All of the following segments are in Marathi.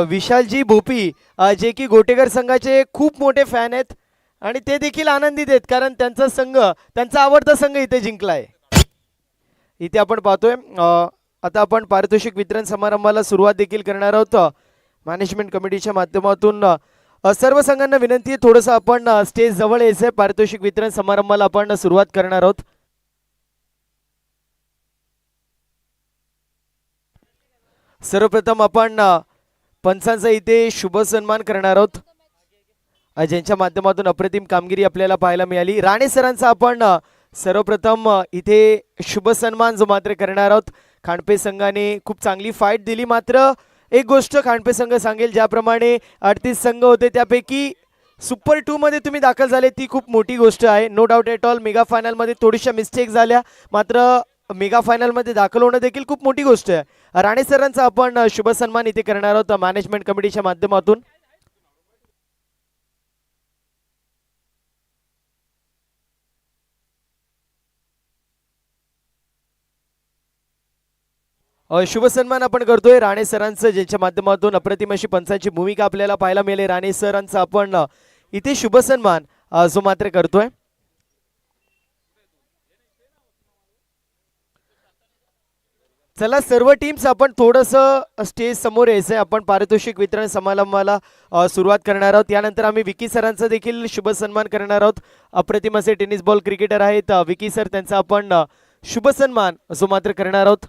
विशालजी भोपी, जे की गोटेकर संघाचे खूप मोठे फॅन आहेत आणि ते देखील आनंदित आहेत कारण त्यांचा संघ, त्यांचा आवडता संघ इथे जिंकलाय. इथे आपण पाहतोय आता आपण पारितोषिक वितरण समारंभाला सुरुवात देखील करणार आहोत. मॅनेजमेंट कमिटीच्या माध्यमातून सर्व संघांना विनंती आहे, थोडंसं आपण स्टेज जवळ यायचंय. पारितोषिक वितरण समारंभाला आपण सुरुवात करणार आहोत. सर्वप्रथम आपण पंचांचा इथे शुभ सन्मान करणार आहोत, ज्यांच्या माध्यमातून अप्रतिम कामगिरी आपल्याला पाहायला मिळाली. राणे सरांचा आपण सर्वप्रथम इथे शुभ सन्मान जो मात्र करणार आहोत. खांडपे संघाने खूप चांगली फाईट दिली, मात्र एक गोष्ट खांडपे संघ सांगेल, ज्याप्रमाणे 38 संघ होते त्यापैकी सुपर 2 मध्ये तुम्ही दाखल झाले ती खूप मोठी गोष्ट आहे. No doubt at all. Mega final मध्ये थोडीशा मिस्टेक झाल्या, मात्र मेगा फायनल मध्ये दाखल होणं देखील खूप मोठी गोष्ट आहे. राणे सरांचा आपण शुभ सन्मान इथे करणार आहोत मॅनेजमेंट कमिटीच्या माध्यमातून. शुभ सन्मान आपण करतोय राणे सरांचं, ज्यांच्या माध्यमातून अप्रतिम अशी पंचांची भूमिका आपल्याला पाहायला मिळेल. राणे सरांचा आपण इथे शुभ सन्मान जो मात्र करतोय. चला सर्व टीम्स आपण थोडंसं स्टेज समोर यायचंय. आपण पारितोषिक वितरण समारंभाला सुरुवात करणार आहोत. यानंतर आम्ही विकी सरांचा देखील शुभ सन्मान करणार आहोत. अप्रतिम असे टेनिस बॉल क्रिकेटर आहेत विकी सर, त्यांचा आपण शुभ सन्मान जो मात्र करणार आहोत.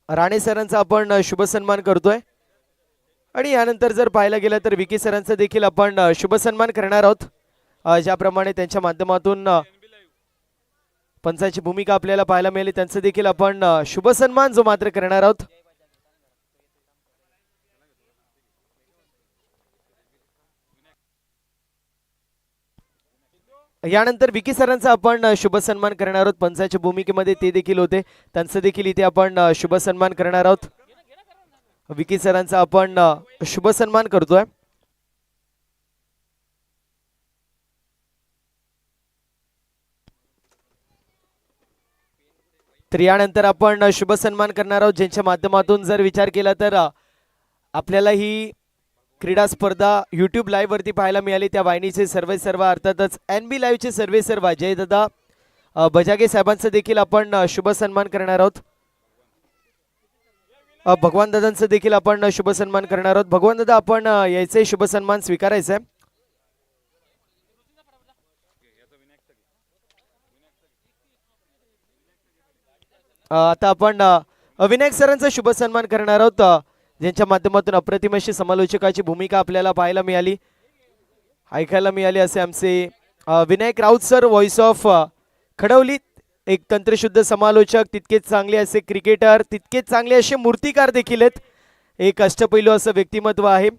राणे सरांचा आपण शुभ सन्मान करतोय आणि यानंतर जर पाहायला गेलं तर विकी सरांचा देखील आपण शुभ सन्मान करणार आहोत. ज्याप्रमाणे त्यांच्या माध्यमातून पंचांची भूमिका आपल्याला पाहायला मिळाली, त्यांचं देखील आपण शुभ सन्मान जो मात्र करणार आहोत. यानंतर विकी सरांचा आपण शुभ सन्मान करणार आहोत. पंचांच्या भूमिकेमध्ये ते देखील होते, त्यांचं देखील इथे आपण शुभ सन्मान करणार आहोत. विकी सरांचा आपण शुभ सन्मान करतोय. तर यानंतर आपण शुभ सन्मान करणार आहोत, ज्यांच्या माध्यमातून जर विचार केला तर आपल्याला ही क्रीडा स्पर्धा यूट्यूब लाईव्ह वरती पाहायला मिळाली. त्या वाहिनीचे सर्वे सर्व अर्थातच NB लाईव्हचे सर्वे सर्व जयदादा बजागे साहेबांचं देखील आपण शुभ सन्मान करणार आहोत. भगवान दादांचं देखील आपण शुभ सन्मान करणार आहोत. भगवान दादा आपण यायचे शुभ सन्मान स्वीकारायचा. आता आपण विनायक सरांचा शुभ सन्मान करणार आहोत, ज्यांच्या माध्यमातून अप्रतिम अशी समालोचकाची भूमिका आपल्याला पाहायला मिळाली, ऐकायला मिळाली. असे आमचे Vinayak Raut sir, voice of Khadavli, एक तंत्रशुद्ध समालोचक, तितकेच चांगले असे क्रिकेटर, तितकेच चांगले असे मूर्तिकार देखील आहेत. एक अष्टपैलू असं व्यक्तिमत्व आहे.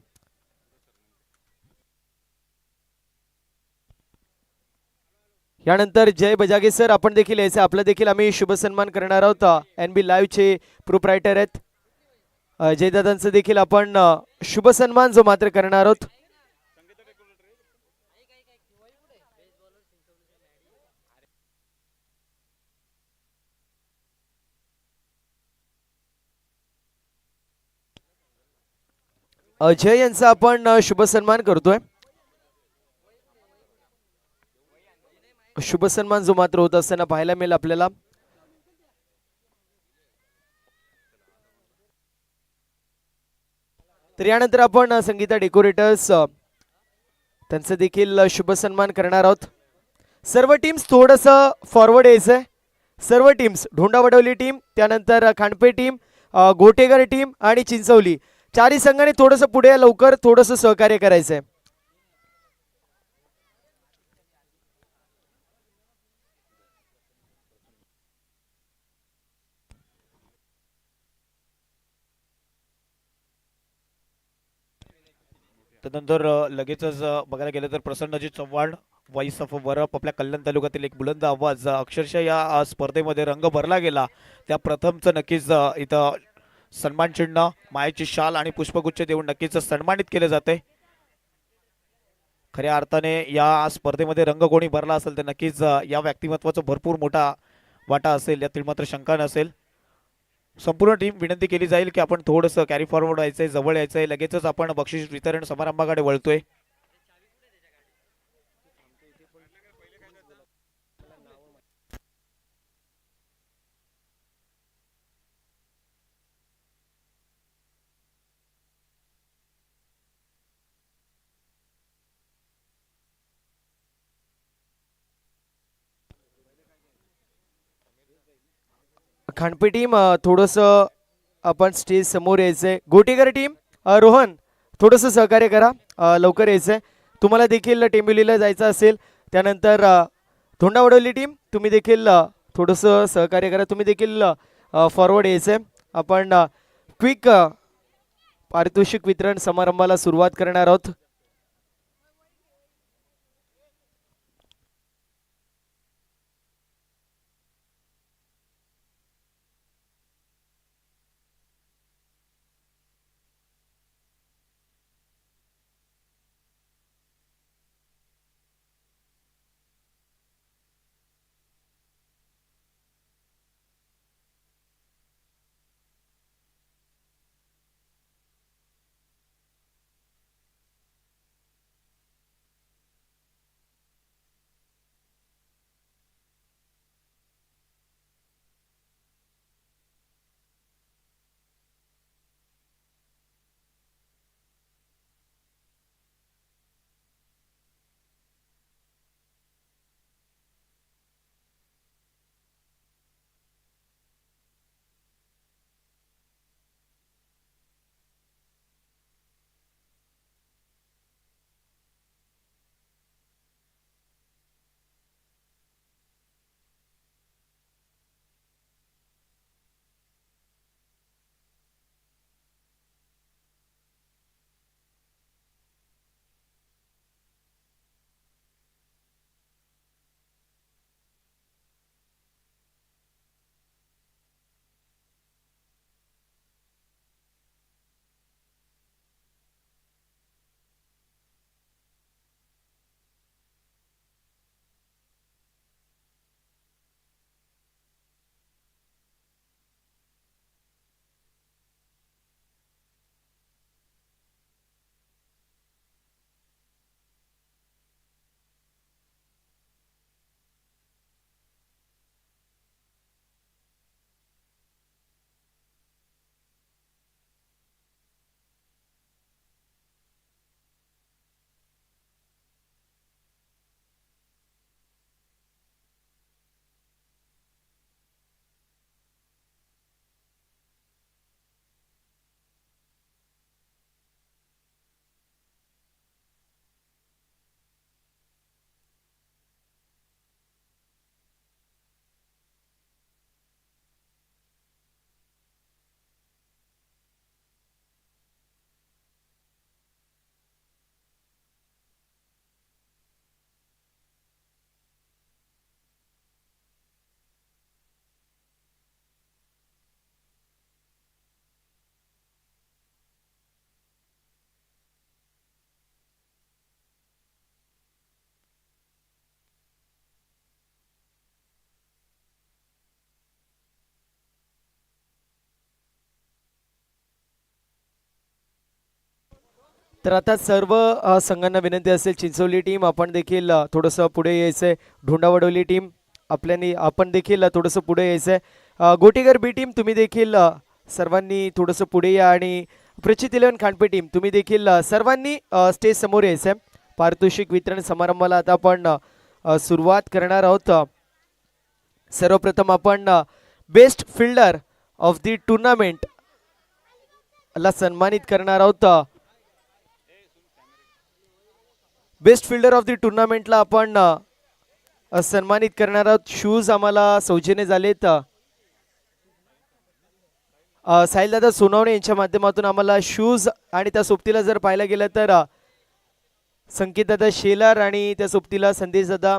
यानंतर जय बजागे सर आपण देखील यायचं, आपला देखील आम्ही शुभ सन्मान करणार आहोत. NB लाईव्हचे प्रोप्रायटर आहेत जयदादांचं देखील आपण शुभ सन्मान जो मात्र करणार आहोत. अजय यांचा आपण शुभ सन्मान करतोय. शुभ सन्मान जो मात्र होत असताना पाहायला मिळेल आपल्याला. तर यानंतर आपण संगीता डेकोरेटर्स त्यांचं देखील शुभ सन्मान करणार आहोत. सर्व टीम्स थोडंसं फॉरवर्ड यायचंय. सर्व टीम्स, ढोंडावडवली टीम, त्यानंतर खांडपे टीम, गोटेगर टीम आणि चिंचवली, चारही संघाने थोडंसं पुढे लवकर थोडंसं सहकार्य करायचंय. त्यानंतर लगेचच बघायला गेलं तर प्रसन्नजी चव्हाण, व्हॉइस ऑफ वरप, आपल्या कल्याण तालुक्यातील एक बुलंद आवाज, अक्षरशः या स्पर्धेमध्ये रंग भरला गेला. त्या प्रथमचं नक्कीच इथं सन्मान चिन्ह, मायेची शाल आणि पुष्पगुच्छ देऊन नक्कीच सन्मानित केले जाते. खऱ्या अर्थाने या स्पर्धेमध्ये रंग कोणी भरला असेल तर नक्कीच या व्यक्तिमत्वाचा भरपूर मोठा वाटा असेल, यातील मात्र शंका नसेल. संपूर्ण टीम विनंती केली जाईल की आपण थोडंसं कॅरी फॉरवर्ड व्हायचंय, जवळ यायचंय. लगेचच आपण बक्षीस वितरण समारंभाकडे वळतोय. खांडपे टीम थोडंसं आपण स्टेज समोर यायचंय. गोटेकर टीम, रोहन थोडंसं सहकार्य करा, लवकर यायचंय. तुम्हाला देखील टेंबिवलीला जायचं असेल. त्यानंतर धोंडावडवली टीम, तुम्ही देखील थोडंसं सहकार्य करा. तुम्ही देखील फॉरवर्ड यायचंय. आपण क्विक पारितोषिक वितरण समारंभाला सुरुवात करणार आहोत. तर आता सर्व संघांना विनंती असेल, चिंचोली टीम आपण देखील थोडंसं पुढे यायचंय. ढोंडावडवली टीम आपण देखील थोडंसं पुढे यायचंय. गोटीगर बी टीम तुम्ही देखील सर्वांनी थोडंसं पुढे या. आणि प्रचित 11 खांडपे टीम तुम्ही देखील सर्वांनी स्टेज समोर यायचंय. पारितोषिक वितरण समारंभाला आता आपण सुरुवात करणार आहोत. सर्वप्रथम आपण best fielder of the tournament ला सन्मानित करणार आहोत. बेस्ट फिल्डर ऑफ द टुर्नामेंटला आपण सन्मानित करणार आहोत. शूज आम्हाला सौजन्य झालेत. साहिलदादा सोनवणे यांच्या माध्यमातून आम्हाला शूज, आणि त्या सोबतीला जर पाहायला गेलं तर संकेतदादा शेलार आणि त्या सोबतीला संदेशदादा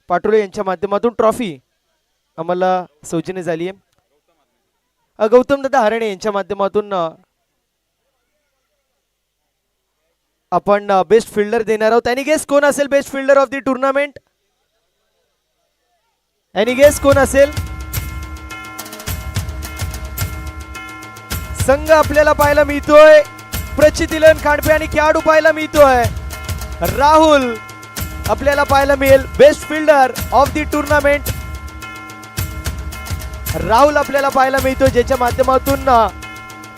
पाटोळे यांच्या माध्यमातून ट्रॉफी आम्हाला सौजन्य झाली आहे. गौतमदादा हरणे यांच्या माध्यमातून आपण बेस्ट फिल्डर देणार आहोत. एनी गेस कोण असेल best fielder of the tournament? Any guess कोण असेल? संघ आपल्याला पाहायला मिळतोय प्रचितिलन खांडपे आणि खेळाडू पाहायला मिळतोय राहुल आपल्याला पाहायला मिळेल best fielder of the tournament. Rahul आपल्याला पाहायला मिळतो ज्याच्या माध्यमातून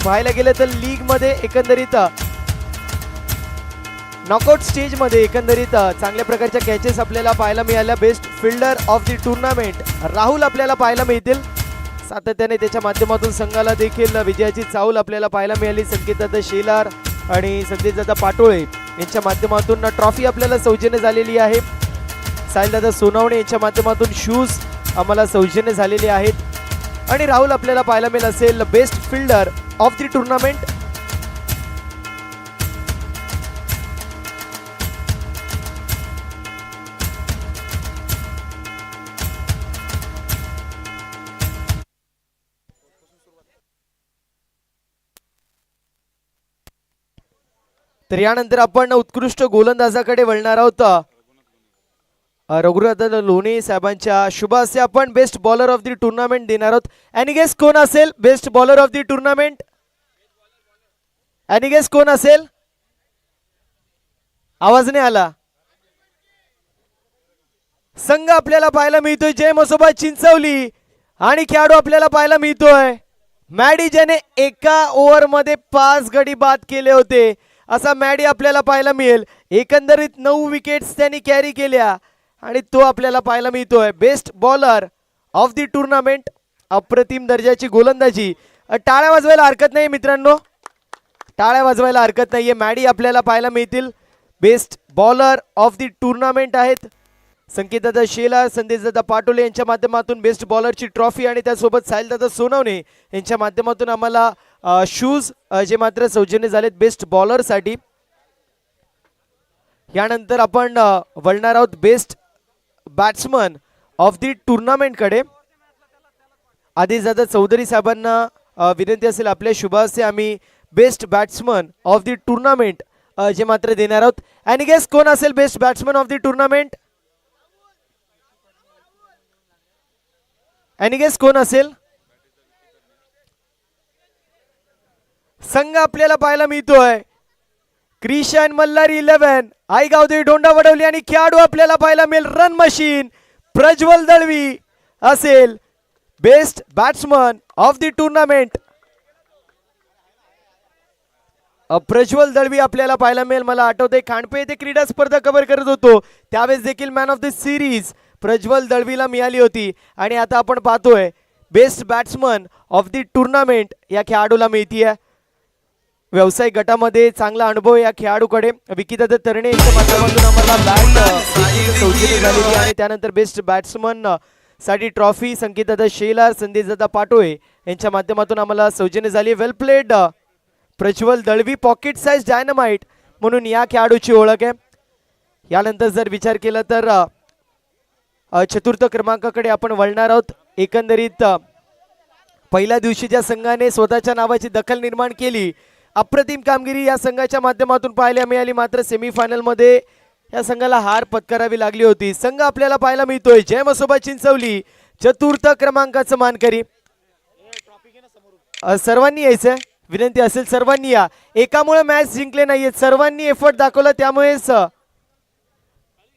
पाहायला गेलं तर लीग मध्ये एकंदरीत नॉकआउट स्टेज मध्ये एकंदरीत चांगल्या प्रकारच्या कॅचेस आपल्याला पाहायला मिळाल्या. Best fielder of the tournament Rahul आपल्याला पाहायला मिळतील. सातत्याने त्याच्या माध्यमातून संघाला देखील विजयाची चाहूल आपल्याला पाहायला मिळाली. संकेतदादा शेलार आणि संदेशदादा पाटोळे यांच्या माध्यमातून ट्रॉफी आपल्याला सौजन्य झालेली आहे. साहिलदादा सोनावणे यांच्या माध्यमातून शूज आम्हाला सौजन्य झालेले आहेत आणि राहुल आपल्याला पाहायला मिळेल असेल best fielder of the tournament. तर यानंतर आपण उत्कृष्ट गोलंदाजाकडे वळणार आहोत. रघुनाथ लोणे साहेबांच्या शुभ हस्ते आपण best bowler of the tournament देणार आहोत. एनी गेस कोण असेल best bowler of the tournament? Any guess कोण असेल? आवाज नाही आला. संघ आपल्याला पाहायला मिळतोय जय मसोबा चिंचवली आणि खेळाडू आपल्याला पाहायला मिळतोय मॅडी ज्याने एका ओव्हर मध्ये 5 गडी बाद केले होते असा मॅडी आपल्याला पाहायला मिळेल. एकंदरीत 9 विकेट्स त्यांनी कॅरी केल्या आणि तो आपल्याला पाहायला मिळतोय best bowler of the tournament. अप्रतिम दर्जाची गोलंदाजी. टाळ्या वाजवायला हरकत नाही मित्रांनो, टाळ्या वाजवायला हरकत नाहीये. मॅडी आपल्याला पाहायला मिळतील best bowler of the tournament आहेत. संकेतदादा शेलार संदेशदादा पाटोले यांच्या माध्यमातून बेस्ट बॉलरची ट्रॉफी आणि त्यासोबत साहिलदादा सोनवणे यांच्या माध्यमातून आम्हाला शूज जे मात्र सौजन्य झालेत बेस्ट बॉलरसाठी. यानंतर आपण वळणार आहोत best batsman of the tournament कडे. आदिलदादा चौधरी साहेबांना विनंती असेल आपल्या शुभ हस्ते आम्ही best batsman of the tournament जे मात्र देणार आहोत. एनी गेस कोण असेल best batsman of the tournament? Any guess कोण असेल? संघ आपल्याला पाहायला मिळतोय क्रिशन मल्हारी 11 आईगावदेवी डोंडा वडवली आणि खेळाडू आपल्याला पाहायला मिळेल रन मशीन प्रज्वल दळवी असेल best batsman of the tournament. Prajwal Dalvi आपल्याला पाहायला मिळेल. मला आठवतंय खांडपे येथे क्रीडा स्पर्धा कव्हर करत होतो त्यावेळेस देखील man of the series Prajwal दळवीला मिळाली होती आणि आता आपण पाहतोय best batsman of the tournament या खेळाडूला मिळतीये. व्यावसायिक गटामध्ये चांगला अनुभव या खेळाडूकडे. विकीदादा तरणे यांच्या माध्यमातून आम्हाला बॅट सौजन्य झालेली आणि त्यानंतर बेस्ट बॅट्समन साठी ट्रॉफी संकेतदादा शेलार संदेशदादा पाटोळे यांच्या माध्यमातून आम्हाला सौजन्य झाली. Well played Prajwal Dalvi. Pocket size dynamite म्हणून या खेळाडूची ओळख आहे. यानंतर जर विचार केला तर चतुर्थ क्रमांकाकडे आपण वळणार आहोत. एकंदरीत पहिल्या दिवशी ज्या संघाने स्वतःच्या नावाची दखल निर्माण केली अप्रतिम कामगिरी या संघाच्या माध्यमातून पाहायला मिळाली. मात्र सेमीफायनल मध्ये या संघाला हार पत्करावी लागली होती. संघ आपल्याला पाहायला मिळतोय जय मसोबा चिंचवली चतुर्थ क्रमांकाचं मानकरी. सर्वांनी यायचंय विनंती असेल सर्वांनी या. एकामुळे मॅच जिंकले नाहीये सर्वांनी एफर्ट दाखवला त्यामुळेच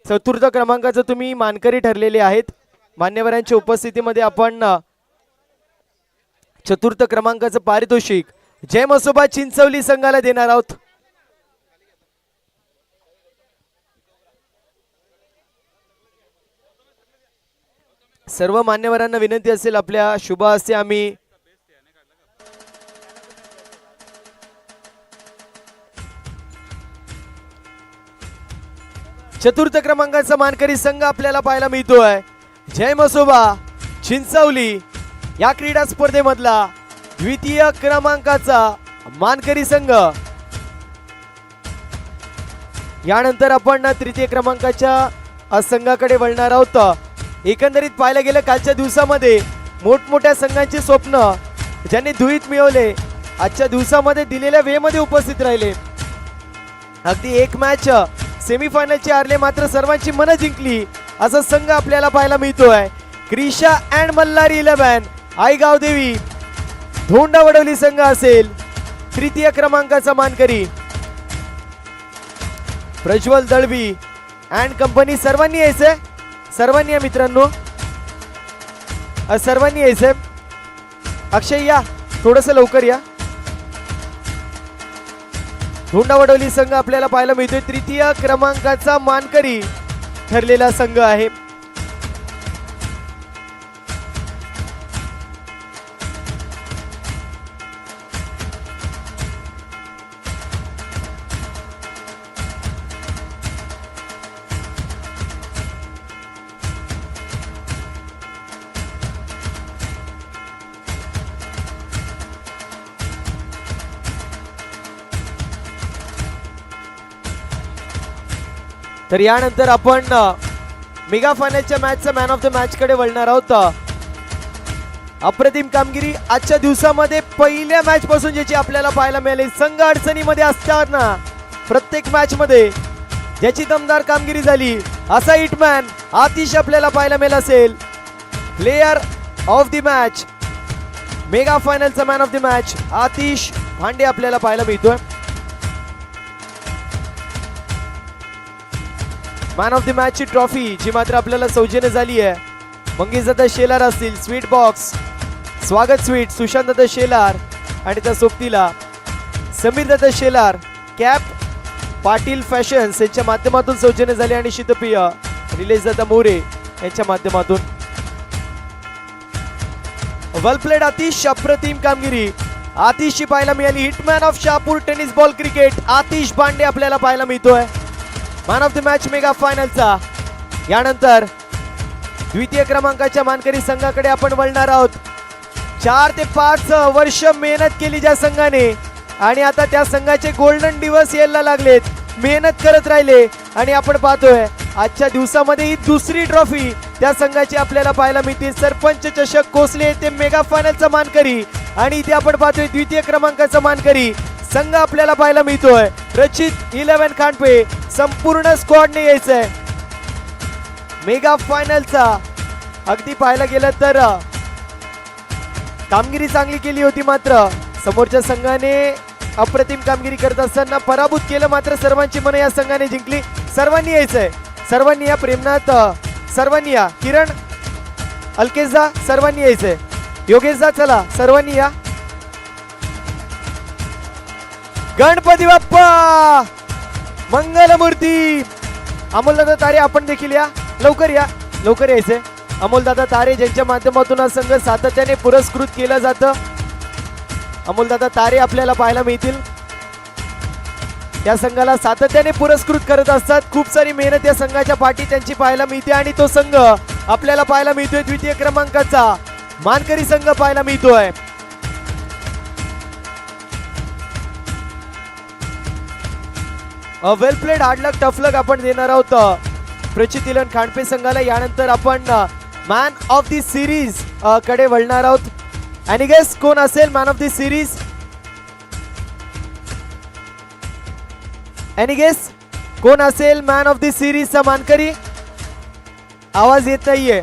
चतुर्थ क्रमांकाचं तुम्ही मानकरी ठरलेले आहेत. मान्यवरांच्या उपस्थितीमध्ये आपण चतुर्थ क्रमांकाचं पारितोषिक जय मसोबा चिंचवली संघाला देणार आहोत. सर्व मान्यवरांना विनंती असेल आपल्या शुभ हस्ते आम्ही चतुर्थ क्रमांकाचा मानकरी संघ आपल्याला पाहायला मिळतोय जय मसोबा चिंचवली या क्रीडा स्पर्धेमधला द्वितीय क्रमांकाचा मानकरी संघ. यानंतर आपण तृतीय क्रमांकाच्या संघाकडे वळणार आहोत. एकंदरीत पाहायला गेलं कालच्या दिवसामध्ये मोठमोठ्या संघांची स्वप्न ज्यांनी धुळीत मिळवले आजच्या दिवसामध्ये दिलेल्या वेळेमध्ये उपस्थित राहिले अगदी एक मॅच सेमीफायनलची हारले मात्र सर्वांची मनं जिंकली असा संघ आपल्याला पाहायला मिळतोय. क्रिशा अँड मल्हारी 11 आईगाव देवी धोंडा वडवली संघ असेल तृतीय क्रमांकाचा मानकरी. प्रज्वल दळवी अँड कंपनी सर्वांनी यायचंय, सर्वांनी या मित्रांनो, सर्वांनी यायचंय. अक्षय या, थोडस लवकर या. धोंडा वडवली संघ आपल्याला पाहायला मिळतोय तृतीय क्रमांकाचा मानकरी ठरलेला संघ आहे. तर यानंतर आपण मेगा फायनलच्या मॅचचा मॅन ऑफ द मॅच कडे वळणार आहोत. अप्रतिम कामगिरी आजच्या दिवसामध्ये पहिल्या मॅच पासून ज्याची आपल्याला पाहायला मिळाली. संघ अडचणीमध्ये असताना प्रत्येक मॅच मध्ये ज्याची दमदार कामगिरी झाली असा हिटमॅन आतिश आपल्याला पाहायला मिळाला असेल. Player of the match, mega फायनलचा man of the match Atish Bhande आपल्याला पाहायला मिळतोय. मॅन ऑफ द मॅच ची ट्रॉफी जी मात्र आपल्याला सौजन्य झाली आहे. मंगेशदादा शेलार असतील, स्वीट बॉक्स, स्वागत स्वीट, सुशांतदादा शेलार आणि त्या सोबतीला समीरदादा शेलार, कॅप पाटील फॅशन्स यांच्या माध्यमातून सौजन्य झाले आणि शीतपेय निलेशदादा मोरे यांच्या माध्यमातून. वेल प्लेड आतिश, अप्रतिम कामगिरी आतिशची पाहायला मिळाली. Hitman of Shahapur tennis ball cricket Atish Bande आपल्याला पाहायला मिळतोय man of the match mega फायनलचा. यानंतर द्वितीय क्रमांकाच्या मानकरी संघाकडे आपण वळणार आहोत. 4 ते 5 वर्ष मेहनत केली ज्या संघाने आणि आता त्या संघाचे गोल्डन दिवस यायला लागलेत. मेहनत करत राहिले आणि आपण पाहतोय आजच्या दिवसामध्ये ही दुसरी ट्रॉफी त्या संघाची आपल्याला पाहायला मिळते. सरपंच चषक कोसले ते मेगा फायनलचा मानकरी आणि इथे आपण पाहतोय द्वितीय क्रमांकाचा मानकरी संघ आपल्याला पाहायला मिळतोय. रचित 11 खांडपे संपूर्ण स्क्वॉडने यायचंय मेगा फायनलचा. अगदी पाहायला गेलं तर कामगिरी चांगली केली होती मात्र समोरच्या संघाने अप्रतिम कामगिरी करत असताना पराभूत केलं मात्र सर्वांची मनं या संघाने जिंकली. सर्वांनी यायचंय, सर्वांनी या. प्रेमनाथ सर्वांनी या. किरण अलकेशदा सर्वांनी यायचंय. योगेशदा चला सर्वांनी या. गणपती बाप्पा मंगलमूर्ती अमोलदादा तारे आपण देखील या, लवकर या, लवकर यायचंय. अमोलदादा तारे ज्यांच्या माध्यमातून हा संघ सातत्याने पुरस्कृत केलं जातं. अमोलदादा तारे आपल्याला पाहायला मिळतील. त्या संघाला सातत्याने पुरस्कृत करत असतात. खूप सारी मेहनत या संघाच्या पाठी त्यांची पाहायला मिळते आणि तो संघ आपल्याला पाहायला मिळतोय द्वितीय क्रमांकाचा मानकरी संघ पाहायला मिळतोय. वेल प्लेड, हार्ड लक, टफ लक आपण देणार आहोत प्रचित इलन खांडपे संघाला. यानंतर आपण मॅन ऑफ द सिरीज कडे वळणार आहोत. आणि गेस कोण असेल man of the series? Any guess कोण असेल मॅन ऑफ द सिरीज चा मानकरी? आवाज येत नाहीये,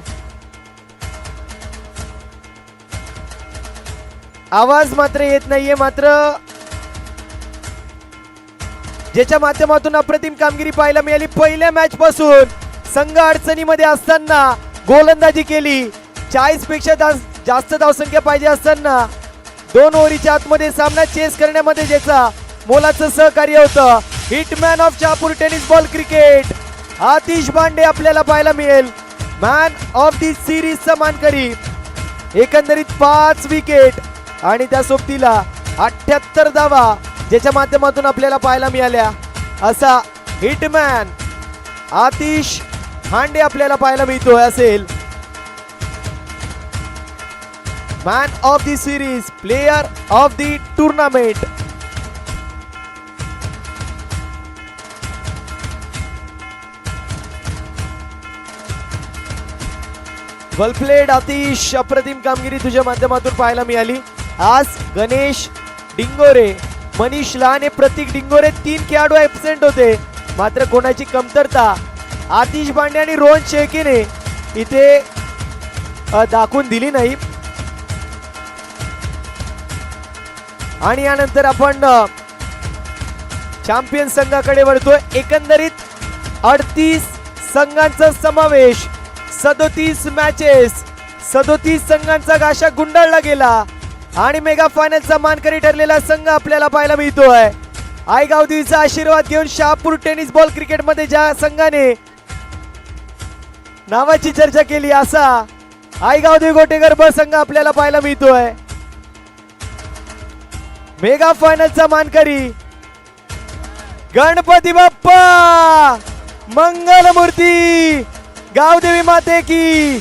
आवाज मात्र येत नाहीये. मात्र ज्याच्या माध्यमातून अप्रतिम कामगिरी पाहायला मिळाली. पहिल्या मॅच पासून संघ अडचणीमध्ये असताना गोलंदाजी केली. 40 पेक्षा जास्त धावसंख्या पाहिजे असताना 2 ओव्हरीच्या आतमध्ये सामना चेस करण्यामध्ये ज्याचा मोलाचं सहकार्य होतं hitman of Shahapur tennis ball cricket Atish Bande आपल्याला पाहायला मिळेल. मॅन ऑफ दी सिरीजचा मानकरी. एकंदरीत 5 विकेट आणि त्या सोबतीला 78 धावा ज्याच्या माध्यमातून आपल्याला पाहायला मिळाल्या. असा हिटमॅन आतिश भांडे आपल्याला पाहायला मिळतोय असेल. Man of the series, player of the tournament. Well played Atish, अप्रतिम कामगिरी तुझ्या माध्यमातून पाहायला मिळाली. आज गणेश डिंगोरे मनीष लहाने, प्रतीक डिंगोरे 3 खेळाडू ऍबसेंट होते. मात्र कोणाची कमतरता आतिश बांडे आणि रोहन शेळकेने इथे दाखवून दिली नाही. आणि यानंतर आपण चॅम्पियन संघाकडे वळतोय. एकंदरीत 38 संघांचा समावेश, 37 मॅचेस, 37 संघांचा गाशा गुंडाळला गेला आणि मेगा फायनलचा मानकरी ठरलेला संघ आपल्याला पाहायला मिळतोय. आयगाव देवीचा आशीर्वाद घेऊन शहापूर टेनिस बॉल क्रिकेटमध्ये ज्या संघाने नावाची चर्चा केली असा आयगाव देवी गोटेकर ब संघ आपल्याला पाहायला मिळतोय. मेगा फायनलचा मानकरी गणपती बाप्पा मंगलमूर्ती, गावदेवी माते की.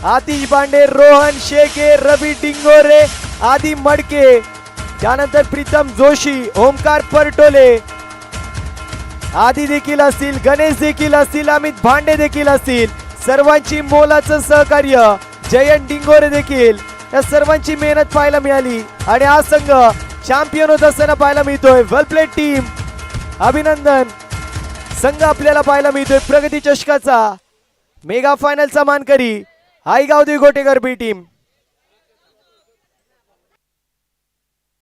आतिश बांडे, रोहन शेळके, रवी डिंगोरे, आदी मडके, त्यानंतर प्रीतम जोशी, ओमकार परटोले आदी देखील असतील, गणेश देखील असतील, अमित भांडे देखील असतील. सर्वांची मोलाचं सहकार्य, जयंत डिंगोरे देखील, या सर्वांची मेहनत पाहायला मिळाली आणि हा संघ चॅम्पियन होत असताना पाहायला मिळतोय. वेल प्लेड टीम, अभिनंदन. संघ आपल्याला पाहायला मिळतोय प्रगती चषकाचा मेगा फायनलचा मानकरी आईगाव देवी गोटेकर बी टीम.